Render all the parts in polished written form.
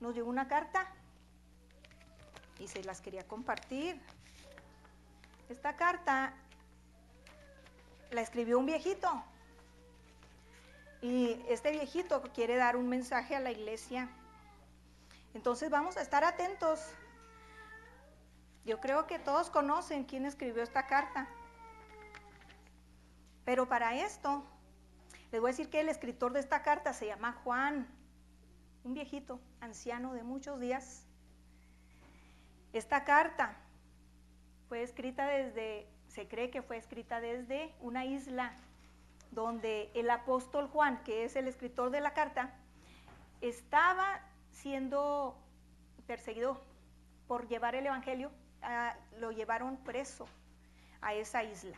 nos llegó una carta y se las quería compartir. Esta carta la escribió un viejito y este viejito quiere dar un mensaje a la iglesia. Entonces vamos a estar atentos. Yo creo que todos conocen quién escribió esta carta, pero para esto les voy a decir que el escritor de esta carta se llama Juan, un viejito, anciano de muchos días. Esta carta fue escrita se cree que fue escrita desde una isla donde el apóstol Juan, que es el escritor de la carta, estaba siendo perseguido por llevar el evangelio. Lo llevaron preso a esa isla.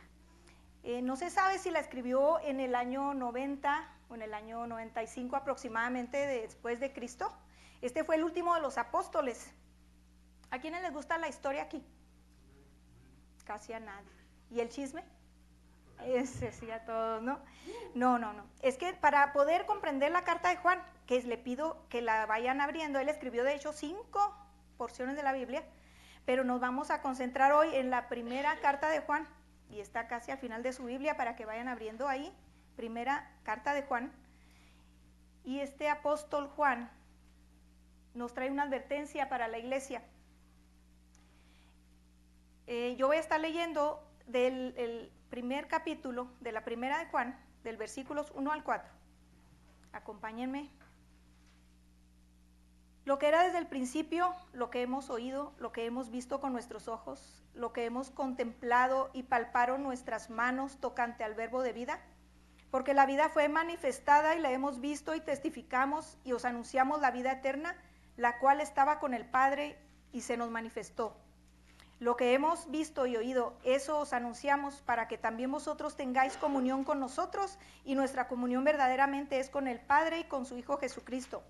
No se sabe si la escribió en el año 90 o en el año 95 aproximadamente después de Cristo. Este fue el último de los apóstoles. ¿A quiénes les gusta la historia aquí? Casi a nadie. ¿Y el chisme? Ese sí, a todos, ¿no? No. Es que para poder comprender la carta de Juan, que le pido que la vayan abriendo, él escribió de hecho 5 porciones de la Biblia, pero nos vamos a concentrar hoy en la primera carta de Juan, y está casi al final de su Biblia para que vayan abriendo ahí, primera carta de Juan. Y este apóstol Juan nos trae una advertencia para la iglesia. Yo voy a estar leyendo del primer capítulo de la primera de Juan, del versículos 1 al 4. Acompáñenme. Lo que era desde el principio, lo que hemos oído, lo que hemos visto con nuestros ojos, lo que hemos contemplado y palparon nuestras manos tocante al verbo de vida, porque la vida fue manifestada y la hemos visto y testificamos y os anunciamos la vida eterna, la cual estaba con el Padre y se nos manifestó. Lo que hemos visto y oído, eso os anunciamos para que también vosotros tengáis comunión con nosotros, y nuestra comunión verdaderamente es con el Padre y con su Hijo Jesucristo.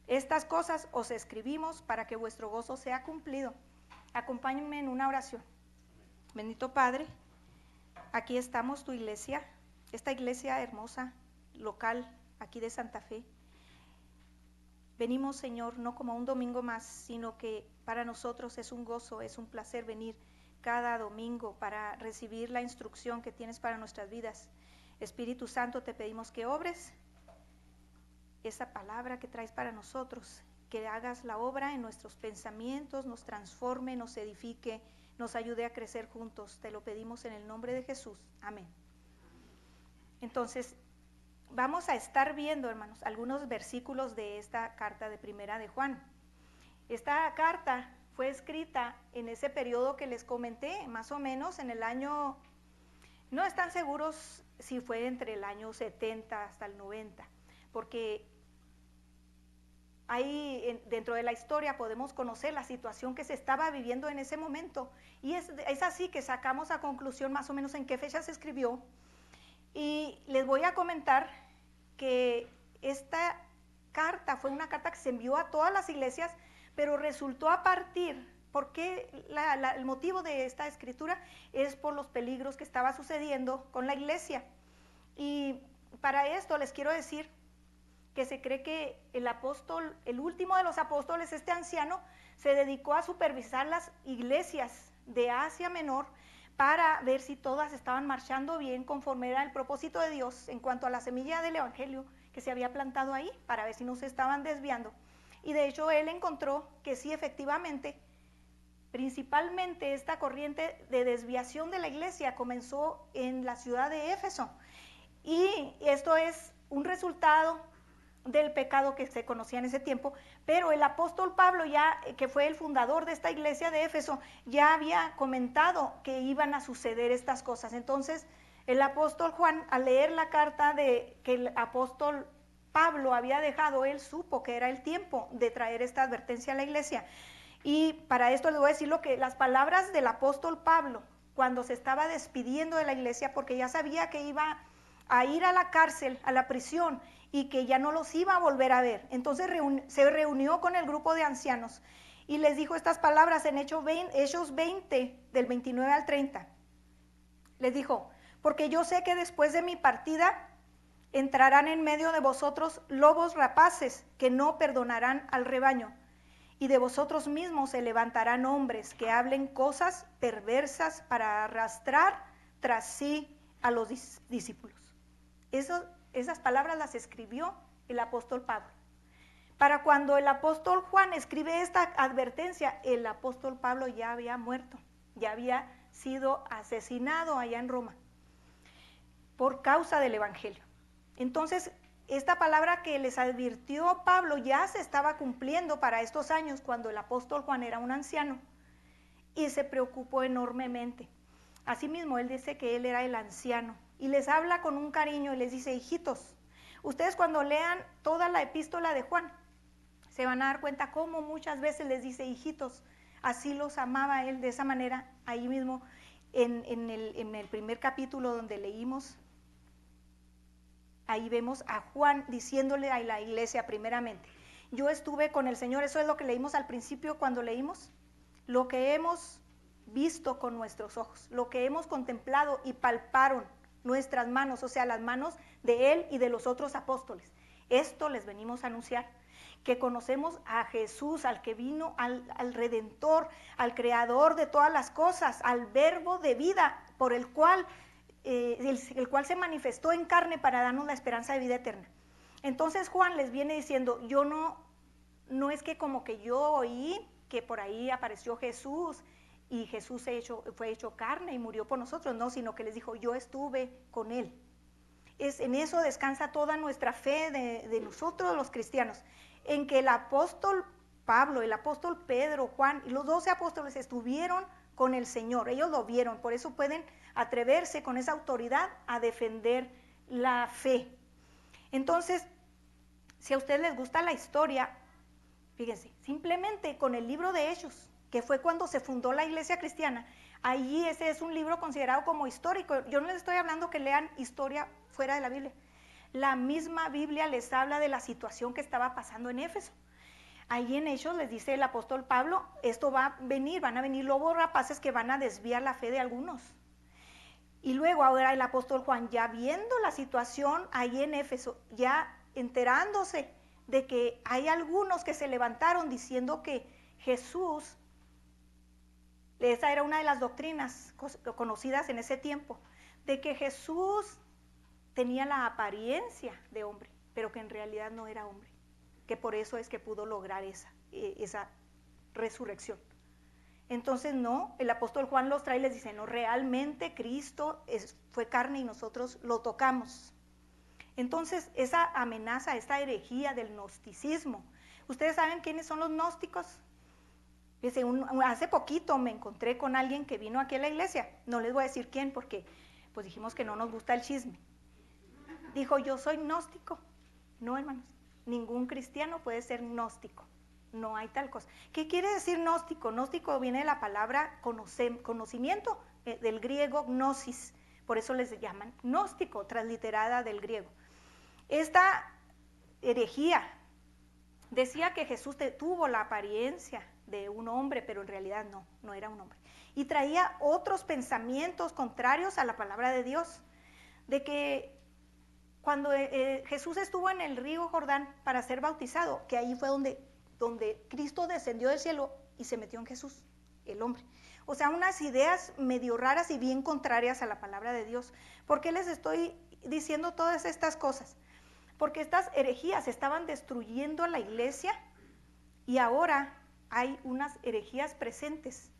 Estas cosas os escribimos para que vuestro gozo sea cumplido. Acompáñenme en una oración. Bendito Padre, aquí estamos, tu iglesia, esta iglesia hermosa, local, aquí de Santa Fe. Venimos, Señor, no como un domingo más, sino que para nosotros es un gozo, es un placer venir cada domingo para recibir la instrucción que tienes para nuestras vidas. Espíritu Santo, te pedimos que obres esa palabra que traes para nosotros, que hagas la obra en nuestros pensamientos, nos transforme, nos edifique, nos ayude a crecer juntos. Te lo pedimos en el nombre de Jesús. Amén. Entonces, vamos a estar viendo, hermanos, algunos versículos de esta carta de primera de Juan. Esta carta fue escrita en ese periodo que les comenté, más o menos en el año, no están seguros si fue entre el año 70 hasta el 90, porque ahí dentro de la historia podemos conocer la situación que se estaba viviendo en ese momento, y es así que sacamos a conclusión más o menos en qué fecha se escribió. Y les voy a comentar que esta carta fue una carta que se envió a todas las iglesias, pero resultó a partir, porque el motivo de esta escritura es por los peligros que estaba sucediendo con la iglesia. Y para esto les quiero decir que se cree que el apóstol, el último de los apóstoles, este anciano, se dedicó a supervisar las iglesias de Asia Menor para ver si todas estaban marchando bien conforme era el propósito de Dios en cuanto a la semilla del evangelio que se había plantado ahí, para ver si no se estaban desviando. Y de hecho él encontró que sí, efectivamente, principalmente esta corriente de desviación de la iglesia comenzó en la ciudad de Éfeso, y esto es un resultado del pecado que se conocía en ese tiempo, pero el apóstol Pablo, ya que fue el fundador de esta iglesia de Éfeso, ya había comentado que iban a suceder estas cosas. Entonces el apóstol Juan, al leer la carta que el apóstol Pablo había dejado, él supo que era el tiempo de traer esta advertencia a la iglesia. Y para esto les voy a decir lo que las palabras del apóstol Pablo cuando se estaba despidiendo de la iglesia, porque ya sabía que iba a ir a la cárcel, a la prisión, y que ya no los iba a volver a ver. Entonces se reunió con el grupo de ancianos y les dijo estas palabras en Hechos 20, del 29 al 30. Les dijo: porque yo sé que después de mi partida entrarán en medio de vosotros lobos rapaces que no perdonarán al rebaño. Y de vosotros mismos se levantarán hombres que hablen cosas perversas para arrastrar tras sí a los discípulos. Esas palabras las escribió el apóstol Pablo. Para cuando el apóstol Juan escribe esta advertencia, el apóstol Pablo ya había muerto, ya había sido asesinado allá en Roma por causa del evangelio. Entonces, esta palabra que les advirtió Pablo ya se estaba cumpliendo para estos años cuando el apóstol Juan era un anciano y se preocupó enormemente. Asimismo, él dice que él era el anciano y les habla con un cariño y les dice: hijitos, ustedes cuando lean toda la epístola de Juan se van a dar cuenta cómo muchas veces les dice hijitos. Así los amaba él de esa manera. Ahí mismo en el primer capítulo donde leímos, ahí vemos a Juan diciéndole a la iglesia primeramente: yo estuve con el Señor. Eso es lo que leímos al principio cuando leímos, lo que hemos visto con nuestros ojos, lo que hemos contemplado y palparon nuestras manos, o sea, las manos de él y de los otros apóstoles. Esto les venimos a anunciar, que conocemos a Jesús, al que vino, al Redentor, al Creador de todas las cosas, al Verbo de vida, por el cual se manifestó en carne para darnos la esperanza de vida eterna. Entonces Juan les viene diciendo: yo no es que como que yo oí que por ahí apareció Jesús y Jesús fue hecho carne y murió por nosotros, no, sino que les dijo: yo estuve con él. En eso descansa toda nuestra fe de nosotros los cristianos, en que el apóstol Pablo, el apóstol Pedro, Juan y los 12 apóstoles estuvieron con el Señor. Ellos lo vieron, por eso pueden atreverse con esa autoridad a defender la fe. Entonces, si a ustedes les gusta la historia, fíjense, simplemente con el libro de Hechos, que fue cuando se fundó la iglesia cristiana, allí ese es un libro considerado como histórico. Yo no les estoy hablando que lean historia fuera de la Biblia. La misma Biblia les habla de la situación que estaba pasando en Éfeso. Ahí en Hechos les dice el apóstol Pablo: esto van a venir lobos rapaces que van a desviar la fe de algunos. Y luego ahora el apóstol Juan, ya viendo la situación ahí en Éfeso, ya enterándose de que hay algunos que se levantaron diciendo que Jesús, esa era una de las doctrinas conocidas en ese tiempo, de que Jesús tenía la apariencia de hombre, pero que en realidad no era hombre, que por eso es que pudo lograr esa resurrección. Entonces no, el apóstol Juan los trae y les dice: no, realmente Cristo fue carne y nosotros lo tocamos. Entonces esa amenaza, esta herejía del gnosticismo, ¿ustedes saben quiénes son los gnósticos? Hace poquito me encontré con alguien que vino aquí a la iglesia, no les voy a decir quién porque pues dijimos que no nos gusta el chisme. Dijo: yo soy gnóstico. No, hermanos, ningún cristiano puede ser gnóstico, no hay tal cosa. ¿Qué quiere decir gnóstico? Gnóstico viene de la palabra conocimiento, del griego gnosis, por eso les llaman gnóstico, transliterada del griego. Esta herejía decía que Jesús tuvo la apariencia de un hombre, pero en realidad no era un hombre. Y traía otros pensamientos contrarios a la palabra de Dios, de que cuando Jesús estuvo en el río Jordán para ser bautizado, que ahí fue donde Cristo descendió del cielo y se metió en Jesús, el hombre. O sea, unas ideas medio raras y bien contrarias a la palabra de Dios. ¿Por qué les estoy diciendo todas estas cosas? Porque estas herejías estaban destruyendo a la iglesia y ahora hay unas herejías presentes,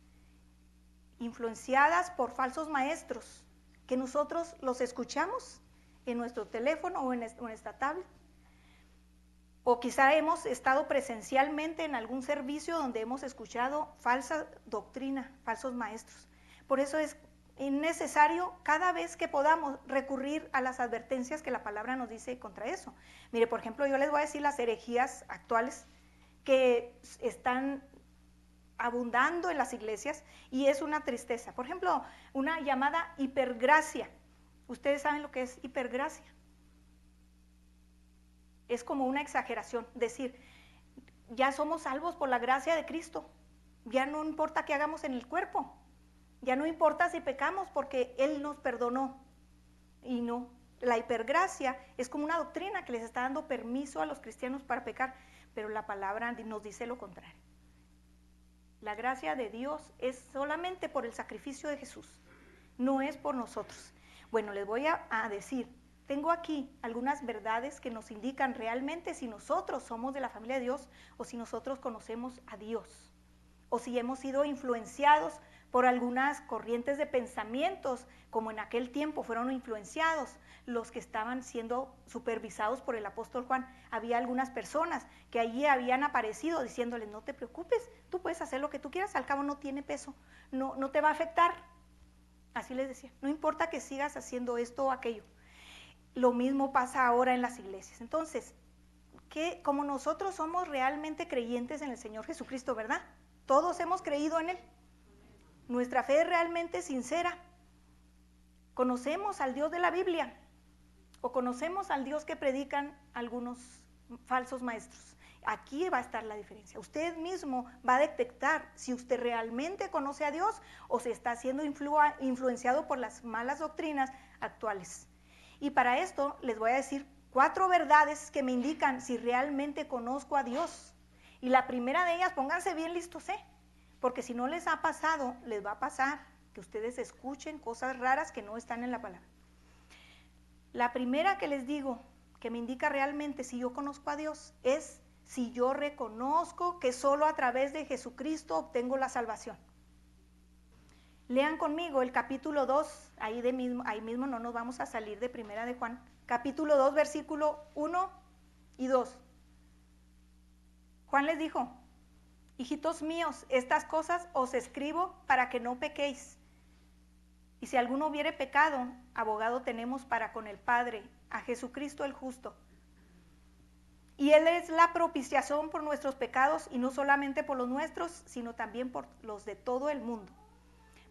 influenciadas por falsos maestros, que nosotros los escuchamos en nuestro teléfono o en nuestra tablet, o quizá hemos estado presencialmente en algún servicio donde hemos escuchado falsa doctrina, falsos maestros. Por eso es necesario cada vez que podamos recurrir a las advertencias que la palabra nos dice contra eso. Mire, por ejemplo, yo les voy a decir las herejías actuales que están abundando en las iglesias y es una tristeza. Por ejemplo, una llamada hipergracia. ¿Ustedes saben lo que es hipergracia? Es como una exageración, decir, ya somos salvos por la gracia de Cristo, ya no importa qué hagamos en el cuerpo, ya no importa si pecamos porque Él nos perdonó. Y no, La hipergracia es como una doctrina que les está dando permiso a los cristianos para pecar, pero la palabra nos dice lo contrario. La gracia de Dios es solamente por el sacrificio de Jesús, no es por nosotros. Bueno, les voy a decir, tengo aquí algunas verdades que nos indican realmente si nosotros somos de la familia de Dios o si nosotros conocemos a Dios, o si hemos sido influenciados por algunas corrientes de pensamientos, como en aquel tiempo fueron influenciados los que estaban siendo supervisados por el apóstol Juan. Había algunas personas que allí habían aparecido diciéndoles, no te preocupes, tú puedes hacer lo que tú quieras, al cabo no tiene peso, no te va a afectar. Así les decía, no importa que sigas haciendo esto o aquello. Lo mismo pasa ahora en las iglesias. Entonces, que como nosotros somos realmente creyentes en el Señor Jesucristo, ¿verdad? Todos hemos creído en Él. Nuestra fe es realmente sincera. ¿Conocemos al Dios de la Biblia? ¿O conocemos al Dios que predican algunos falsos maestros? Aquí va a estar la diferencia. Usted mismo va a detectar si usted realmente conoce a Dios o se está siendo influenciado por las malas doctrinas actuales. Y para esto les voy a decir 4 verdades que me indican si realmente conozco a Dios. Y la primera de ellas, pónganse bien listos, porque si no les ha pasado, les va a pasar que ustedes escuchen cosas raras que no están en la palabra. La primera que les digo, que me indica realmente si yo conozco a Dios, es si yo reconozco que solo a través de Jesucristo obtengo la salvación. Lean conmigo el capítulo 2, ahí mismo no nos vamos a salir de Primera de Juan, capítulo 2, versículo 1 y 2. Juan les dijo, hijitos míos, estas cosas os escribo para que no pequéis. Y si alguno hubiere pecado, abogado tenemos para con el Padre, a Jesucristo el justo. Y Él es la propiciación por nuestros pecados, y no solamente por los nuestros, sino también por los de todo el mundo.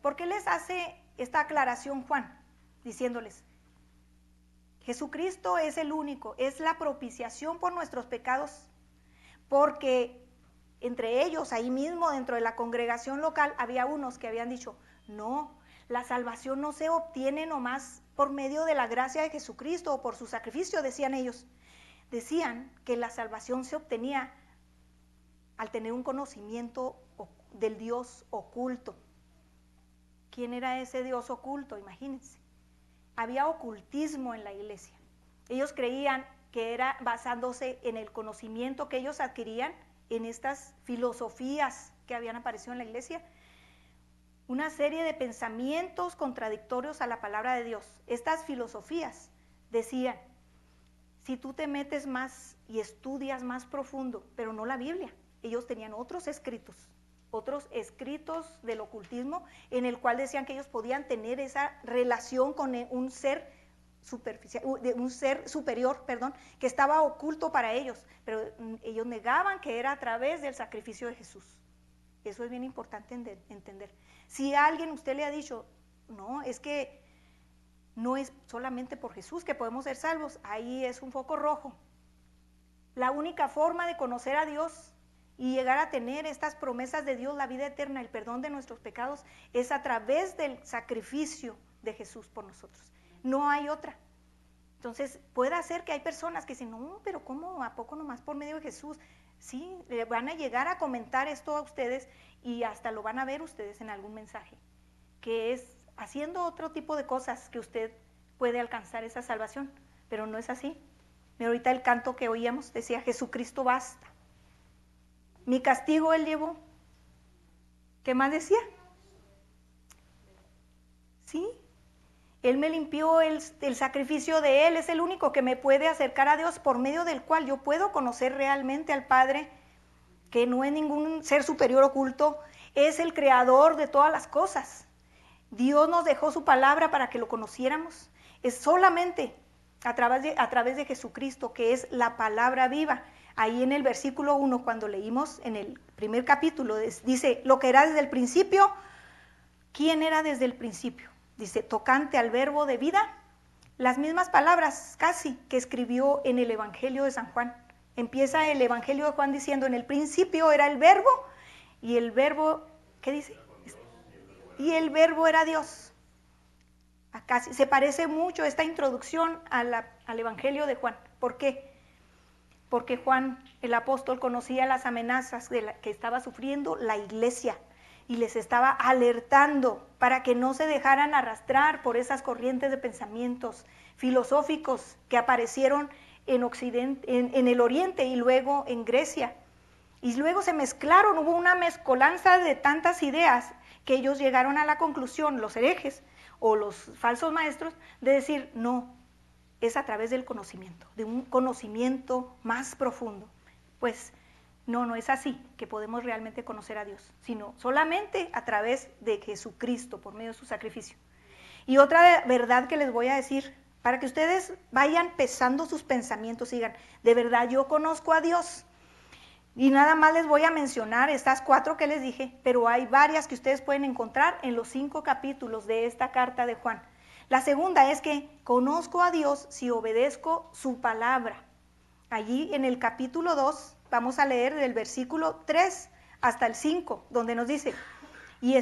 ¿Por qué les hace esta aclaración Juan? Diciéndoles, Jesucristo es el único, es la propiciación por nuestros pecados, porque entre ellos, ahí mismo dentro de la congregación local, había unos que habían dicho, no, la salvación no se obtiene nomás por medio de la gracia de Jesucristo o por su sacrificio, decían ellos. Decían que la salvación se obtenía al tener un conocimiento del Dios oculto. ¿Quién era ese Dios oculto? Imagínense. Había ocultismo en la iglesia. Ellos creían que era basándose en el conocimiento que ellos adquirían en estas filosofías que habían aparecido en la iglesia, una serie de pensamientos contradictorios a la palabra de Dios. Estas filosofías decían, si tú te metes más y estudias más profundo, pero no la Biblia, ellos tenían otros escritos del ocultismo, en el cual decían que ellos podían tener esa relación con un ser superficial, un ser superior, que estaba oculto para ellos, pero ellos negaban que era a través del sacrificio de Jesús. Eso es bien importante entender. Si a alguien usted le ha dicho, no, es que no es solamente por Jesús que podemos ser salvos, ahí es un foco rojo. La única forma de conocer a Dios y llegar a tener estas promesas de Dios, la vida eterna, el perdón de nuestros pecados, es a través del sacrificio de Jesús por nosotros. No hay otra. Entonces, puede ser que hay personas que dicen, no, pero ¿cómo? ¿A poco nomás por medio de Jesús? Sí, van a llegar a comentar esto a ustedes y hasta lo van a ver ustedes en algún mensaje, que es haciendo otro tipo de cosas que usted puede alcanzar esa salvación, pero no es así. Mira, ahorita el canto que oíamos decía, Jesucristo basta. Mi castigo Él llevó. ¿Qué más decía? Sí, Él me limpió, el sacrificio de Él es el único que me puede acercar a Dios, por medio del cual yo puedo conocer realmente al Padre, que no es ningún ser superior oculto, es el creador de todas las cosas. Dios nos dejó su palabra para que lo conociéramos. Es solamente a través de Jesucristo, que es la palabra viva. Ahí en el versículo 1, cuando leímos en el primer capítulo, dice, lo que era desde el principio. ¿Quién era desde el principio? Dice, tocante al verbo de vida, las mismas palabras casi que escribió en el Evangelio de San Juan. Empieza el Evangelio de Juan diciendo, en el principio era el verbo, y el verbo, ¿qué dice? Y el verbo era Dios. Casi se parece mucho esta introducción al Evangelio de Juan. ¿Por qué? Porque Juan, el apóstol, conocía las amenazas que estaba sufriendo la iglesia y les estaba alertando para que no se dejaran arrastrar por esas corrientes de pensamientos filosóficos que aparecieron en el Oriente y luego en Grecia. Y luego se mezclaron, hubo una mezcolanza de tantas ideas que ellos llegaron a la conclusión, los herejes o los falsos maestros, de decir, no, es a través del conocimiento, de un conocimiento más profundo. Pues no es así que podemos realmente conocer a Dios, sino solamente a través de Jesucristo, por medio de su sacrificio. Y otra verdad que les voy a decir, para que ustedes vayan pesando sus pensamientos y digan, de verdad yo conozco a Dios. Y nada más les voy a mencionar estas 4 que les dije, pero hay varias que ustedes pueden encontrar en los 5 capítulos de esta carta de Juan. La segunda es que conozco a Dios si obedezco su palabra. Allí en el capítulo 2 vamos a leer del versículo 3 hasta el 5, donde nos dice, y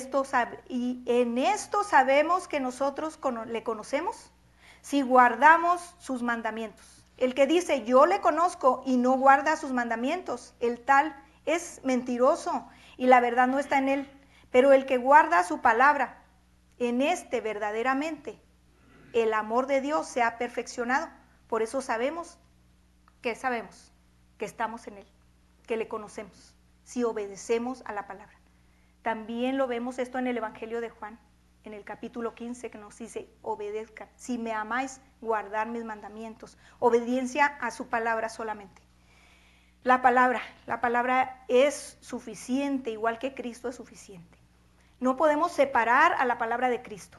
en esto sabemos que nosotros le conocemos si guardamos sus mandamientos. El que dice, yo le conozco y no guarda sus mandamientos, el tal es mentiroso y la verdad no está en él. Pero el que guarda su palabra, en este verdaderamente el amor de Dios se ha perfeccionado. Por eso sabemos que estamos en él, que le conocemos, si obedecemos a la palabra. También lo vemos esto en el Evangelio de Juan, en el capítulo 15, que nos dice, obedezcan, si me amáis, guardar mis mandamientos, obediencia a su palabra solamente. La palabra es suficiente, igual que Cristo es suficiente. No podemos separar a la palabra de Cristo.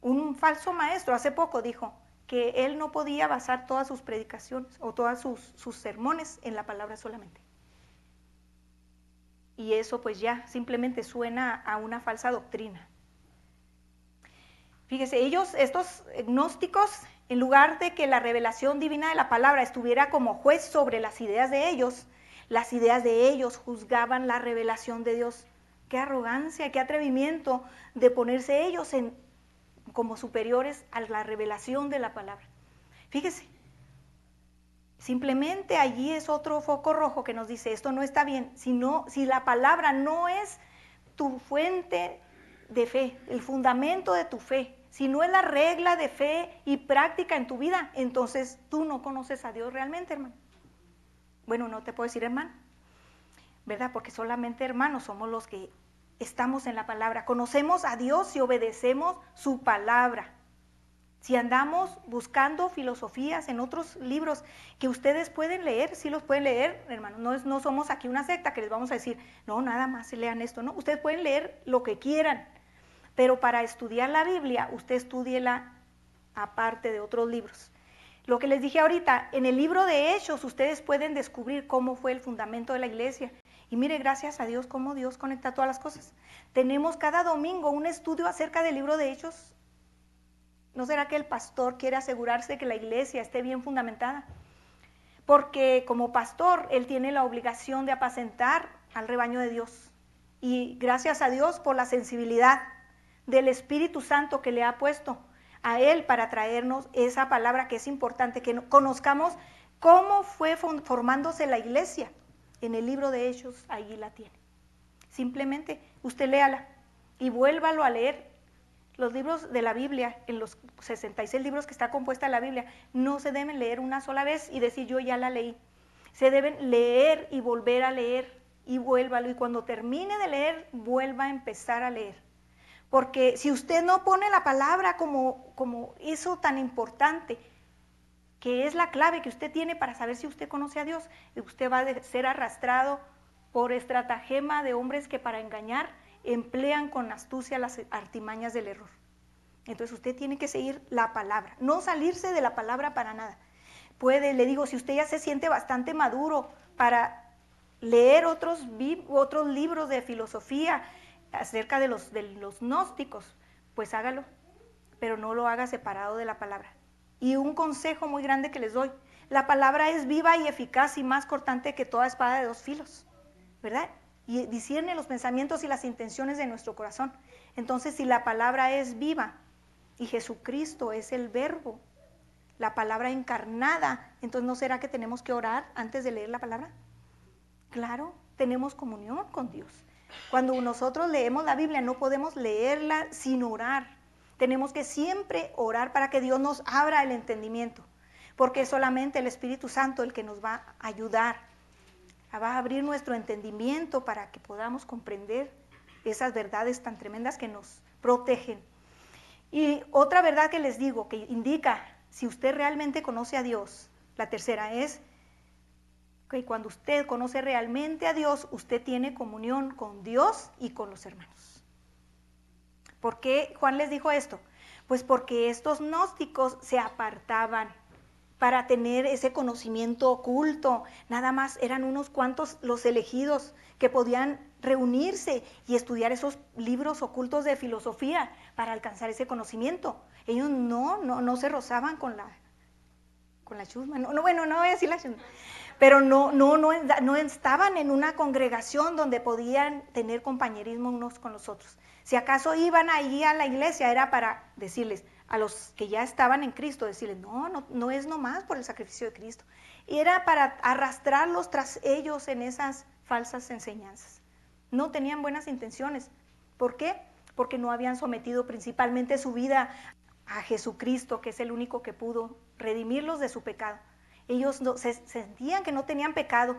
Un falso maestro hace poco dijo que él no podía basar todas sus predicaciones o todos sus sermones en la palabra solamente. Y eso pues ya simplemente suena a una falsa doctrina. Fíjese, estos gnósticos, en lugar de que la revelación divina de la palabra estuviera como juez sobre las ideas de ellos juzgaban la revelación de Dios. Qué arrogancia, qué atrevimiento de ponerse ellos como superiores a la revelación de la palabra. Fíjese, simplemente allí es otro foco rojo que nos dice, esto no está bien, si la palabra no es tu fuente de fe, el fundamento de tu fe, si no es la regla de fe y práctica en tu vida, entonces tú no conoces a Dios realmente, hermano. Bueno, no te puedo decir hermano, ¿verdad? Porque solamente hermanos somos los que estamos en la palabra. Conocemos a Dios si obedecemos su palabra. Si andamos buscando filosofías en otros libros que ustedes pueden leer, sí los pueden leer, hermano. No somos aquí una secta que les vamos a decir, no, nada más lean esto, no. Ustedes pueden leer lo que quieran, pero para estudiar la Biblia, usted estúdiela aparte de otros libros. Lo que les dije ahorita, en el libro de Hechos, ustedes pueden descubrir cómo fue el fundamento de la iglesia. Y mire, gracias a Dios, cómo Dios conecta todas las cosas. Tenemos cada domingo un estudio acerca del libro de Hechos. ¿No será que el pastor quiere asegurarse de que la iglesia esté bien fundamentada? Porque como pastor, él tiene la obligación de apacentar al rebaño de Dios. Y gracias a Dios por la sensibilidad del Espíritu Santo que le ha puesto a él para traernos esa palabra que es importante, que conozcamos cómo fue formándose la iglesia. En el libro de Hechos, allí la tiene. Simplemente usted léala y vuélvalo a leer. Los libros de la Biblia, en los 66 libros que está compuesta la Biblia, no se deben leer una sola vez y decir yo ya la leí. Se deben leer y volver a leer y vuélvalo. Y cuando termine de leer, vuelva a empezar a leer. Porque si usted no pone la palabra como eso tan importante, que es la clave que usted tiene para saber si usted conoce a Dios, usted va a ser arrastrado por estratagema de hombres que para engañar emplean con astucia las artimañas del error. Entonces usted tiene que seguir la palabra, no salirse de la palabra para nada. Le digo, si usted ya se siente bastante maduro para leer otros libros de filosofía acerca de los gnósticos, pues hágalo, pero no lo haga separado de la palabra. Y un consejo muy grande que les doy, la palabra es viva y eficaz y más cortante que toda espada de 2 filos, ¿verdad? Y discierne los pensamientos y las intenciones de nuestro corazón. Entonces, si la palabra es viva, y Jesucristo es el verbo, la palabra encarnada. Entonces, ¿no será que tenemos que orar antes de leer la palabra? Claro, tenemos comunión con Dios. Cuando nosotros leemos la Biblia no podemos leerla sin orar. Tenemos que siempre orar para que Dios nos abra el entendimiento, porque es solamente el Espíritu Santo el que nos va a ayudar, va a abrir nuestro entendimiento para que podamos comprender esas verdades tan tremendas que nos protegen. Y otra verdad que les digo, que indica si usted realmente conoce a Dios, la tercera es que cuando usted conoce realmente a Dios, usted tiene comunión con Dios y con los hermanos. ¿Por qué Juan les dijo esto? Pues porque estos gnósticos se apartaban para tener ese conocimiento oculto. Nada más eran unos cuantos los elegidos que podían reunirse y estudiar esos libros ocultos de filosofía para alcanzar ese conocimiento. Ellos no se rozaban con la chusma, no voy a decir la chusma, pero no estaban en una congregación donde podían tener compañerismo unos con los otros. Si acaso iban ahí a la iglesia era para decirles a los que ya estaban en Cristo, decirles, no es nomás por el sacrificio de Cristo. Y era para arrastrarlos tras ellos en esas falsas enseñanzas. No tenían buenas intenciones. ¿Por qué? Porque no habían sometido principalmente su vida a Jesucristo, que es el único que pudo redimirlos de su pecado. Ellos se sentían que no tenían pecado,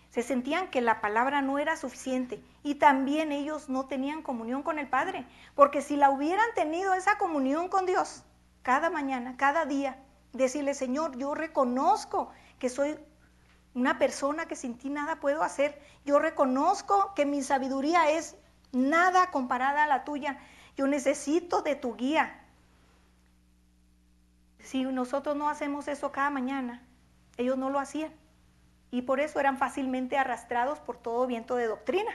se sentían que la palabra no era suficiente y también ellos no tenían comunión con el Padre, porque si la hubieran tenido esa comunión con Dios, cada mañana, cada día, decirle, Señor, yo reconozco que soy una persona que sin ti nada puedo hacer, yo reconozco que mi sabiduría es nada comparada a la tuya, yo necesito de tu guía. Si nosotros no hacemos eso cada mañana, ellos no lo hacían. Y por eso eran fácilmente arrastrados por todo viento de doctrina.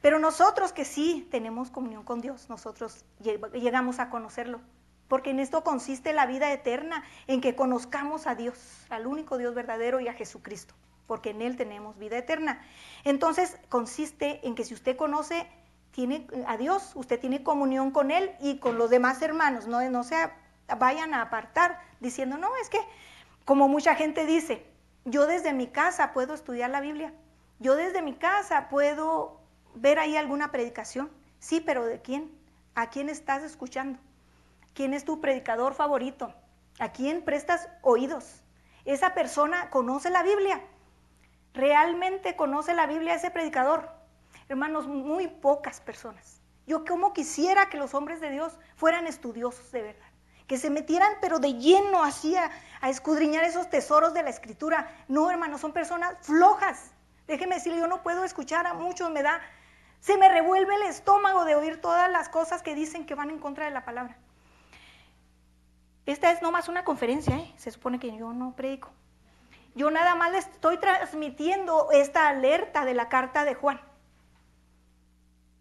Pero nosotros que sí tenemos comunión con Dios, nosotros llegamos a conocerlo. Porque en esto consiste la vida eterna, en que conozcamos a Dios, al único Dios verdadero y a Jesucristo. Porque en Él tenemos vida eterna. Entonces consiste en que si usted conoce a Dios, usted tiene comunión con Él y con los demás hermanos. No se vayan a apartar diciendo, no, es que como mucha gente dice, yo desde mi casa puedo estudiar la Biblia, yo desde mi casa puedo ver ahí alguna predicación. Sí, pero ¿de quién? ¿A quién estás escuchando? ¿Quién es tu predicador favorito? ¿A quién prestas oídos? ¿Esa persona conoce la Biblia? ¿Realmente conoce la Biblia ese predicador? Hermanos, muy pocas personas. Yo como quisiera que los hombres de Dios fueran estudiosos de verdad, que se metieran pero de lleno así a escudriñar esos tesoros de la Escritura. No, hermanos, son personas flojas. Déjeme decirle, yo no puedo escuchar a muchos, se me revuelve el estómago de oír todas las cosas que dicen que van en contra de la palabra. Esta es nomás una conferencia, se supone que yo no predico. Yo nada más les estoy transmitiendo esta alerta de la carta de Juan.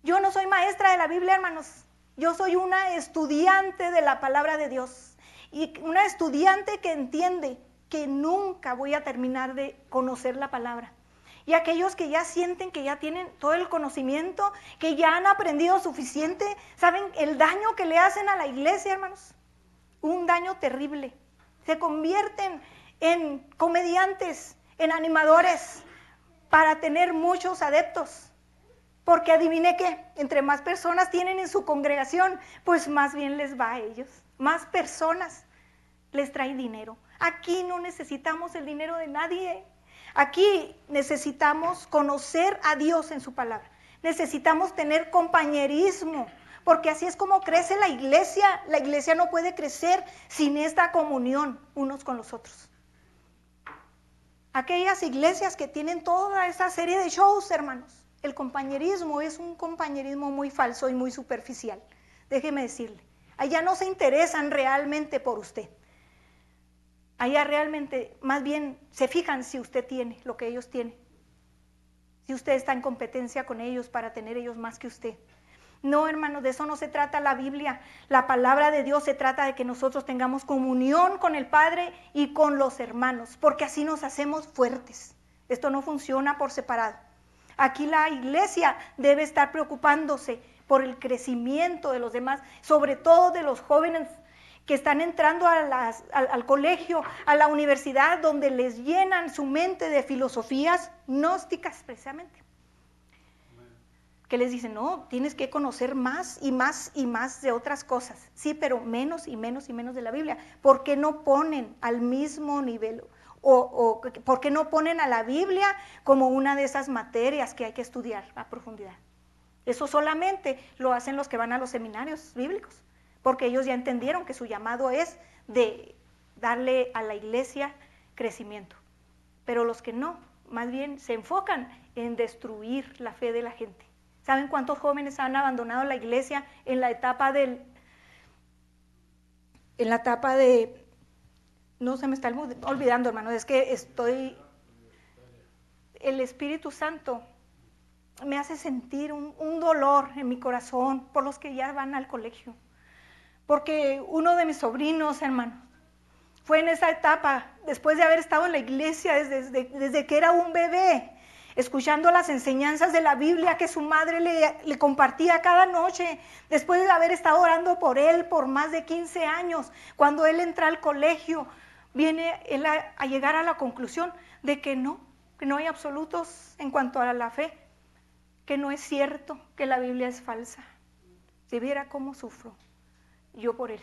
Yo no soy maestra de la Biblia, hermanos. Yo soy una estudiante de la palabra de Dios y una estudiante que entiende que nunca voy a terminar de conocer la palabra. Y aquellos que ya sienten que ya tienen todo el conocimiento, que ya han aprendido suficiente, ¿saben el daño que le hacen a la iglesia, hermanos? Un daño terrible. Se convierten en comediantes, en animadores, para tener muchos adeptos. Porque adivine qué, entre más personas tienen en su congregación, pues más bien les va a ellos. Más personas les traen dinero. Aquí no necesitamos el dinero de nadie. Aquí necesitamos conocer a Dios en su palabra. Necesitamos tener compañerismo, porque así es como crece la iglesia. La iglesia no puede crecer sin esta comunión unos con los otros. Aquellas iglesias que tienen toda esa serie de shows, hermanos, el compañerismo es un compañerismo muy falso y muy superficial. Déjeme decirle, allá no se interesan realmente por usted. Allá realmente, más bien, se fijan si usted tiene lo que ellos tienen. Si usted está en competencia con ellos para tener ellos más que usted. No, hermanos, de eso no se trata la Biblia. La palabra de Dios se trata de que nosotros tengamos comunión con el Padre y con los hermanos, porque así nos hacemos fuertes. Esto no funciona por separado. Aquí la iglesia debe estar preocupándose por el crecimiento de los demás, sobre todo de los jóvenes. que están entrando al colegio, a la universidad, donde les llenan su mente de filosofías gnósticas precisamente. Que les dicen, no, tienes que conocer más y más y más de otras cosas. Sí, pero menos y menos y menos de la Biblia. ¿Por qué no ponen al mismo nivel? ¿O por qué no ponen a la Biblia como una de esas materias que hay que estudiar a profundidad? Eso solamente lo hacen los que van a los seminarios bíblicos, porque ellos ya entendieron que su llamado es de darle a la iglesia crecimiento. Pero los que no, más bien se enfocan en destruir la fe de la gente. ¿Saben cuántos jóvenes han abandonado la iglesia en la etapa de, no se me está olvidando, hermano, es que el Espíritu Santo me hace sentir un dolor en mi corazón por los que ya van al colegio? Porque uno de mis sobrinos, hermano, fue en esa etapa, después de haber estado en la iglesia desde que era un bebé, escuchando las enseñanzas de la Biblia que su madre le compartía cada noche, después de haber estado orando por él por más de 15 años, cuando él entra al colegio, viene él a llegar a la conclusión de que no hay absolutos en cuanto a la fe, que no es cierto, que la Biblia es falsa. Si viera cómo sufro yo por él.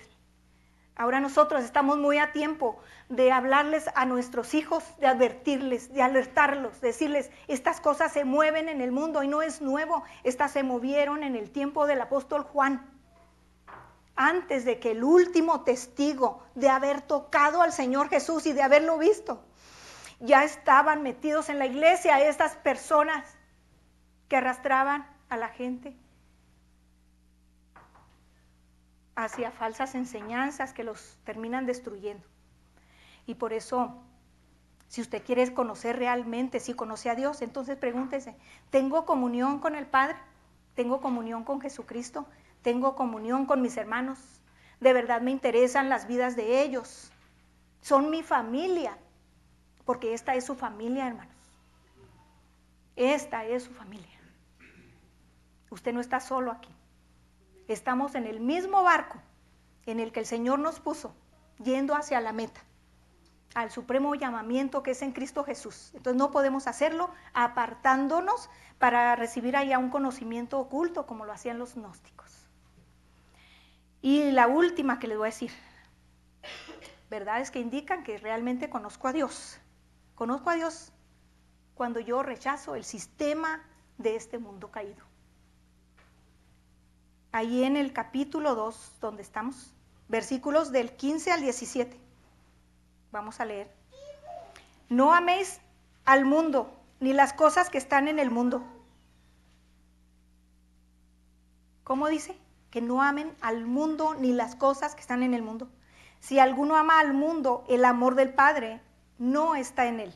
Ahora nosotros estamos muy a tiempo de hablarles a nuestros hijos, de advertirles, de alertarlos, decirles, estas cosas se mueven en el mundo y no es nuevo, estas se movieron en el tiempo del apóstol Juan. Antes de que el último testigo de haber tocado al Señor Jesús y de haberlo visto, ya estaban metidos en la iglesia estas personas que arrastraban a la gente hacia falsas enseñanzas que los terminan destruyendo. Y por eso, si usted quiere conocer realmente, si conoce a Dios, entonces pregúntese, ¿tengo comunión con el Padre? ¿Tengo comunión con Jesucristo? ¿Tengo comunión con mis hermanos? ¿De verdad me interesan las vidas de ellos? ¿Son mi familia? Porque esta es su familia, hermanos. Esta es su familia. Usted no está solo aquí. Estamos en el mismo barco en el que el Señor nos puso, yendo hacia la meta, al supremo llamamiento que es en Cristo Jesús. Entonces no podemos hacerlo apartándonos para recibir allá un conocimiento oculto como lo hacían los gnósticos. Y la última que les voy a decir, verdades que indican que realmente conozco a Dios. Conozco a Dios cuando yo rechazo el sistema de este mundo caído. Ahí en el capítulo 2, donde estamos, versículos del 15 al 17. Vamos a leer. No améis al mundo, ni las cosas que están en el mundo. ¿Cómo dice? Que no amen al mundo ni las cosas que están en el mundo. Si alguno ama al mundo, el amor del Padre no está en él.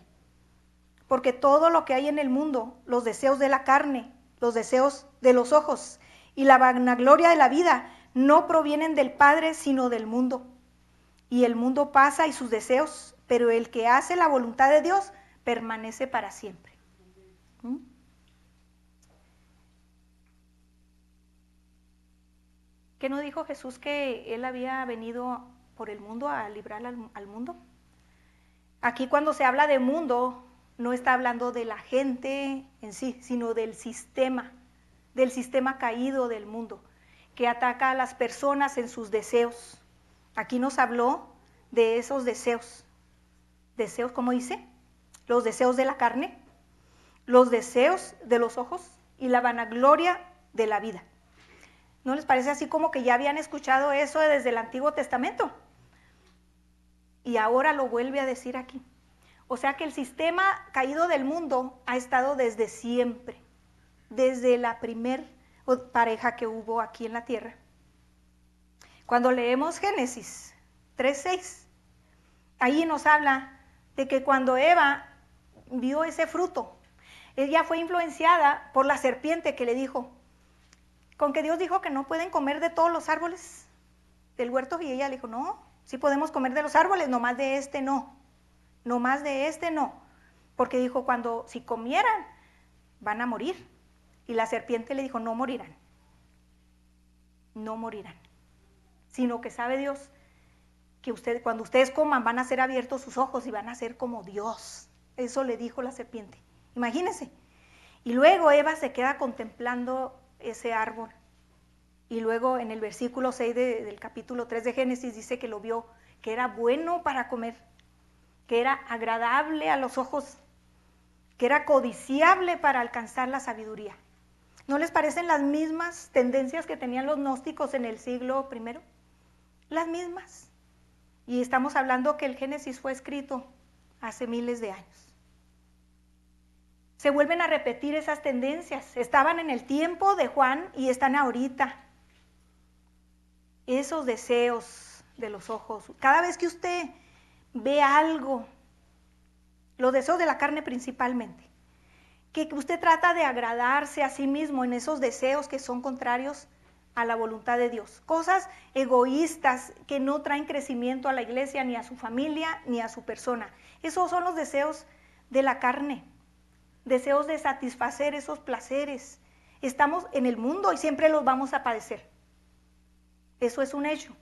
Porque todo lo que hay en el mundo, los deseos de la carne, los deseos de los ojos y la vanagloria de la vida, no provienen del Padre, sino del mundo. Y el mundo pasa y sus deseos, pero el que hace la voluntad de Dios permanece para siempre. ¿Qué no dijo Jesús que Él había venido por el mundo a librar al mundo? Aquí cuando se habla de mundo, no está hablando de la gente en sí, sino del sistema caído del mundo, que ataca a las personas en sus deseos. Aquí nos habló de esos deseos. Deseos, ¿cómo dice? Los deseos de la carne, los deseos de los ojos y la vanagloria de la vida. ¿No les parece así como que ya habían escuchado eso desde el Antiguo Testamento? Y ahora lo vuelve a decir aquí. O sea que el sistema caído del mundo ha estado desde siempre, desde la primer pareja que hubo aquí en la tierra. Cuando leemos Génesis 3:6, ahí nos habla de que cuando Eva vio ese fruto, ella fue influenciada por la serpiente que le dijo, con que Dios dijo que no pueden comer de todos los árboles del huerto, y ella le dijo, no, sí podemos comer de los árboles, nomás de este no, nomás de este no, porque dijo, si comieran, van a morir. Y la serpiente le dijo, no morirán, no morirán, sino que sabe Dios que cuando ustedes coman van a ser abiertos sus ojos y van a ser como Dios. Eso le dijo la serpiente. Imagínense. Y luego Eva se queda contemplando ese árbol. Y luego en el versículo 6 del capítulo 3 de Génesis dice que lo vio, que era bueno para comer, que era agradable a los ojos, que era codiciable para alcanzar la sabiduría. ¿No les parecen las mismas tendencias que tenían los gnósticos en el siglo I? Las mismas. Y estamos hablando que el Génesis fue escrito hace miles de años. Se vuelven a repetir esas tendencias. Estaban en el tiempo de Juan y están ahorita. Esos deseos de los ojos. Cada vez que usted ve algo, los deseos de la carne principalmente, que usted trata de agradarse a sí mismo en esos deseos que son contrarios a la voluntad de Dios. Cosas egoístas que no traen crecimiento a la iglesia, ni a su familia, ni a su persona. Esos son los deseos de la carne. Deseos de satisfacer esos placeres. Estamos en el mundo y siempre los vamos a padecer. Eso es un hecho.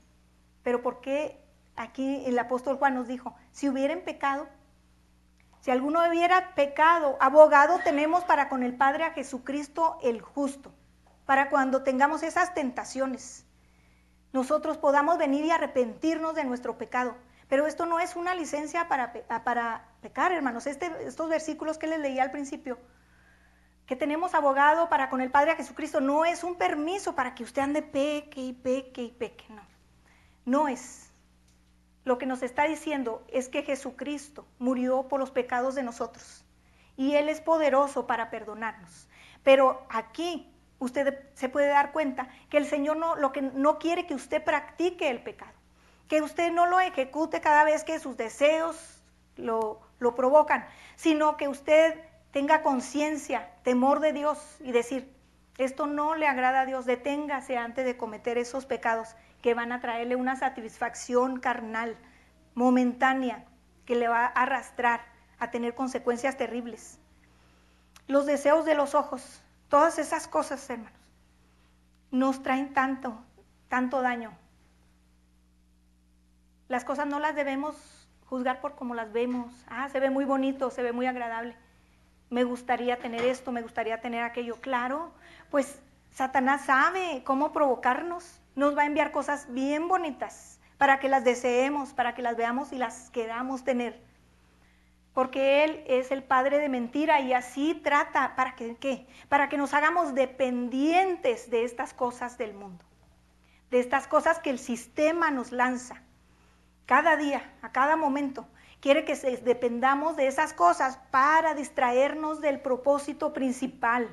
Pero ¿por qué aquí el apóstol Juan nos dijo, si hubieran pecado, si alguno hubiera pecado, abogado tenemos para con el Padre a Jesucristo el justo, para cuando tengamos esas tentaciones, nosotros podamos venir y arrepentirnos de nuestro pecado. Pero esto no es una licencia para pecar, hermanos. Estos versículos que les leí al principio, que tenemos abogado para con el Padre a Jesucristo, no es un permiso para que usted ande peque y peque y peque, no. No es. Lo que nos está diciendo es que Jesucristo murió por los pecados de nosotros y Él es poderoso para perdonarnos. Pero aquí usted se puede dar cuenta que el Señor no quiere que usted practique el pecado, que usted no lo ejecute cada vez que sus deseos lo provocan, sino que usted tenga conciencia, temor de Dios y decir, esto no le agrada a Dios, deténgase antes de cometer esos pecados que van a traerle una satisfacción carnal, momentánea, que le va a arrastrar a tener consecuencias terribles. Los deseos de los ojos, todas esas cosas, hermanos, nos traen tanto daño. Las cosas no las debemos juzgar por cómo las vemos. Se ve muy bonito, se ve muy agradable. Me gustaría tener esto, me gustaría tener aquello. Claro, pues Satanás sabe cómo provocarnos. Nos va a enviar cosas bien bonitas para que las deseemos, para que las veamos y las queramos tener. Porque Él es el padre de mentira y así trata, ¿para que qué? Para que nos hagamos dependientes de estas cosas del mundo, de estas cosas que el sistema nos lanza. Cada día, a cada momento, quiere que dependamos de esas cosas para distraernos del propósito principal,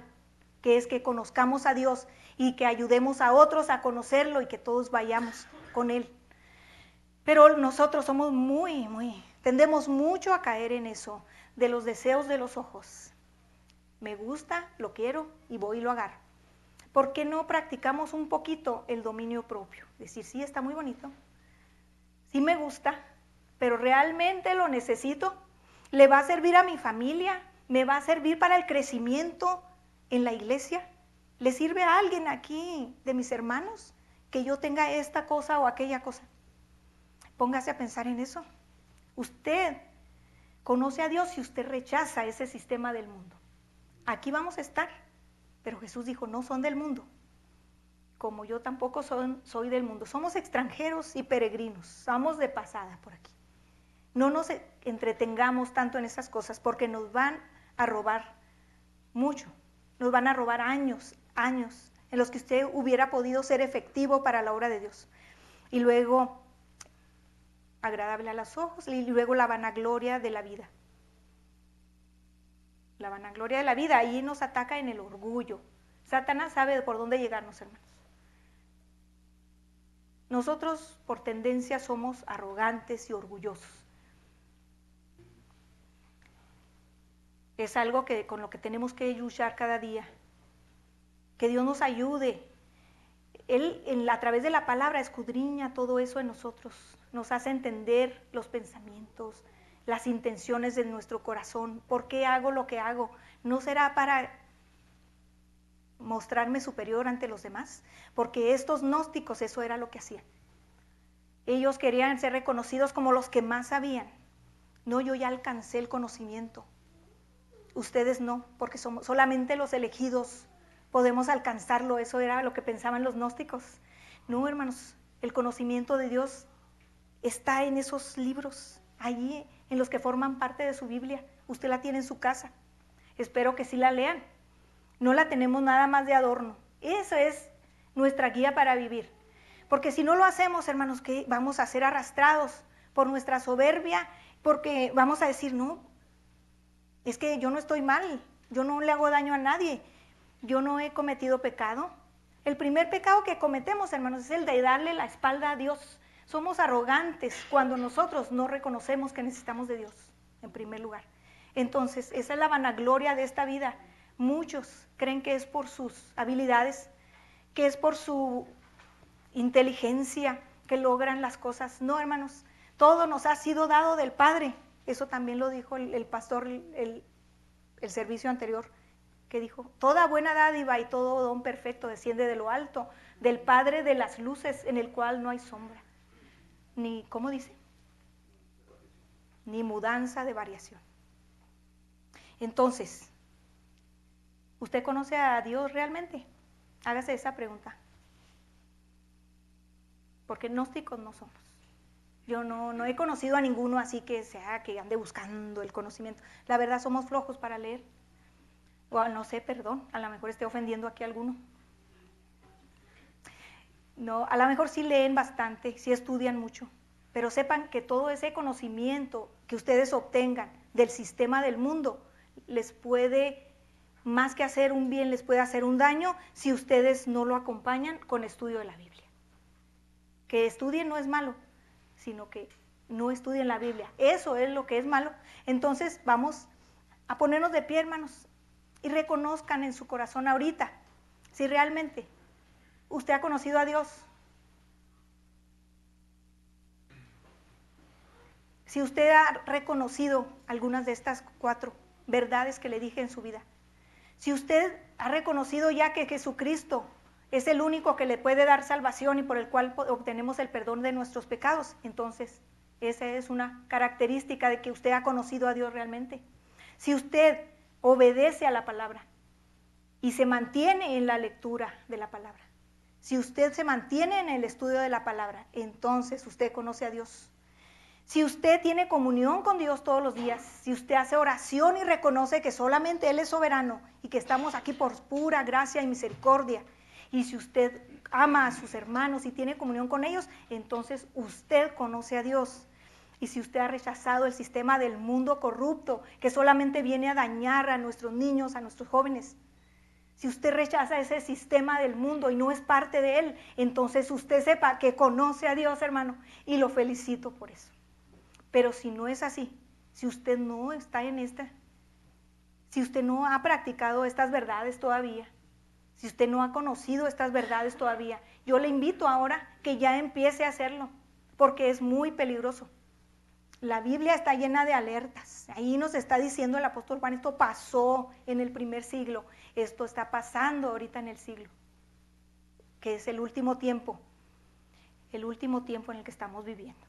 que es que conozcamos a Dios y que ayudemos a otros a conocerlo y que todos vayamos con Él. Pero nosotros somos tendemos mucho a caer en eso, de los deseos de los ojos. Me gusta, lo quiero y voy y lo agarro. ¿Por qué no practicamos un poquito el dominio propio? Decir, sí, está muy bonito, sí me gusta, pero realmente lo necesito, le va a servir a mi familia, me va a servir para el crecimiento en la iglesia, le sirve a alguien aquí de mis hermanos que yo tenga esta cosa o aquella cosa. Póngase a pensar en eso. Usted conoce a Dios si usted rechaza ese sistema del mundo. Aquí vamos a estar, pero Jesús dijo, no son del mundo, como yo tampoco soy del mundo. Somos extranjeros y peregrinos, vamos de pasada por aquí. No nos entretengamos tanto en esas cosas porque nos van a robar mucho, nos van a robar años en los que usted hubiera podido ser efectivo para la obra de Dios. Y luego, agradable a los ojos, y luego la vanagloria de la vida. La vanagloria de la vida, ahí nos ataca en el orgullo. Satanás sabe por dónde llegarnos, hermanos. Nosotros por tendencia somos arrogantes y orgullosos. Es algo con lo que tenemos que luchar cada día. Que Dios nos ayude. Él a través de la palabra escudriña todo eso en nosotros. Nos hace entender los pensamientos, las intenciones de nuestro corazón. ¿Por qué hago lo que hago? ¿No será para mostrarme superior ante los demás? Porque estos gnósticos eso era lo que hacían. Ellos querían ser reconocidos como los que más sabían. No, yo ya alcancé el conocimiento. Ustedes no, porque somos solamente los elegidos podemos alcanzarlo. Eso era lo que pensaban los gnósticos. No, hermanos, el conocimiento de Dios está en esos libros, allí en los que forman parte de su Biblia. Usted la tiene en su casa. Espero que sí la lean. No la tenemos nada más de adorno. Esa es nuestra guía para vivir. Porque si no lo hacemos, hermanos, ¿qué? Vamos a ser arrastrados por nuestra soberbia, porque vamos a decir, no, es que yo no estoy mal, yo no le hago daño a nadie, yo no he cometido pecado. El primer pecado que cometemos, hermanos, es el de darle la espalda a Dios. Somos arrogantes cuando nosotros no reconocemos que necesitamos de Dios, en primer lugar. Entonces, esa es la vanagloria de esta vida. Muchos creen que es por sus habilidades, que es por su inteligencia que logran las cosas. No, hermanos, todo nos ha sido dado del Padre. Eso también lo dijo el pastor el servicio anterior, que dijo, toda buena dádiva y todo don perfecto desciende de lo alto, del Padre de las luces, en el cual no hay sombra, ni, ¿cómo dice? Ni mudanza de variación. Entonces, ¿usted conoce a Dios realmente? Hágase esa pregunta. Porque gnósticos no somos. Yo no he conocido a ninguno así que ande buscando el conocimiento. La verdad, somos flojos para leer. O no sé, perdón, a lo mejor esté ofendiendo aquí a alguno. No, a lo mejor sí leen bastante, sí estudian mucho, pero sepan que todo ese conocimiento que ustedes obtengan del sistema del mundo les puede, más que hacer un bien, les puede hacer un daño si ustedes no lo acompañan con estudio de la Biblia. Que estudien no es malo, sino que no estudien la Biblia. Eso es lo que es malo. Entonces vamos a ponernos de pie, hermanos, y reconozcan en su corazón ahorita si realmente usted ha conocido a Dios. Si usted ha reconocido algunas de estas 4 verdades que le dije en su vida. Si usted ha reconocido ya que Jesucristo es el único que le puede dar salvación y por el cual obtenemos el perdón de nuestros pecados, entonces esa es una característica de que usted ha conocido a Dios realmente. Si usted obedece a la palabra y se mantiene en la lectura de la palabra, si usted se mantiene en el estudio de la palabra, entonces usted conoce a Dios. Si usted tiene comunión con Dios todos los días, si usted hace oración y reconoce que solamente Él es soberano y que estamos aquí por pura gracia y misericordia, y si usted ama a sus hermanos y tiene comunión con ellos, entonces usted conoce a Dios. Y si usted ha rechazado el sistema del mundo corrupto, que solamente viene a dañar a nuestros niños, a nuestros jóvenes, si usted rechaza ese sistema del mundo y no es parte de él, entonces usted sepa que conoce a Dios, hermano, y lo felicito por eso. Pero si no es así, si usted no está en si usted no ha practicado estas verdades todavía, si usted no ha conocido estas verdades todavía, yo le invito ahora que ya empiece a hacerlo, porque es muy peligroso. La Biblia está llena de alertas. Ahí nos está diciendo el apóstol Juan, esto pasó en el primer siglo, esto está pasando ahorita en el siglo, que es el último tiempo en el que estamos viviendo.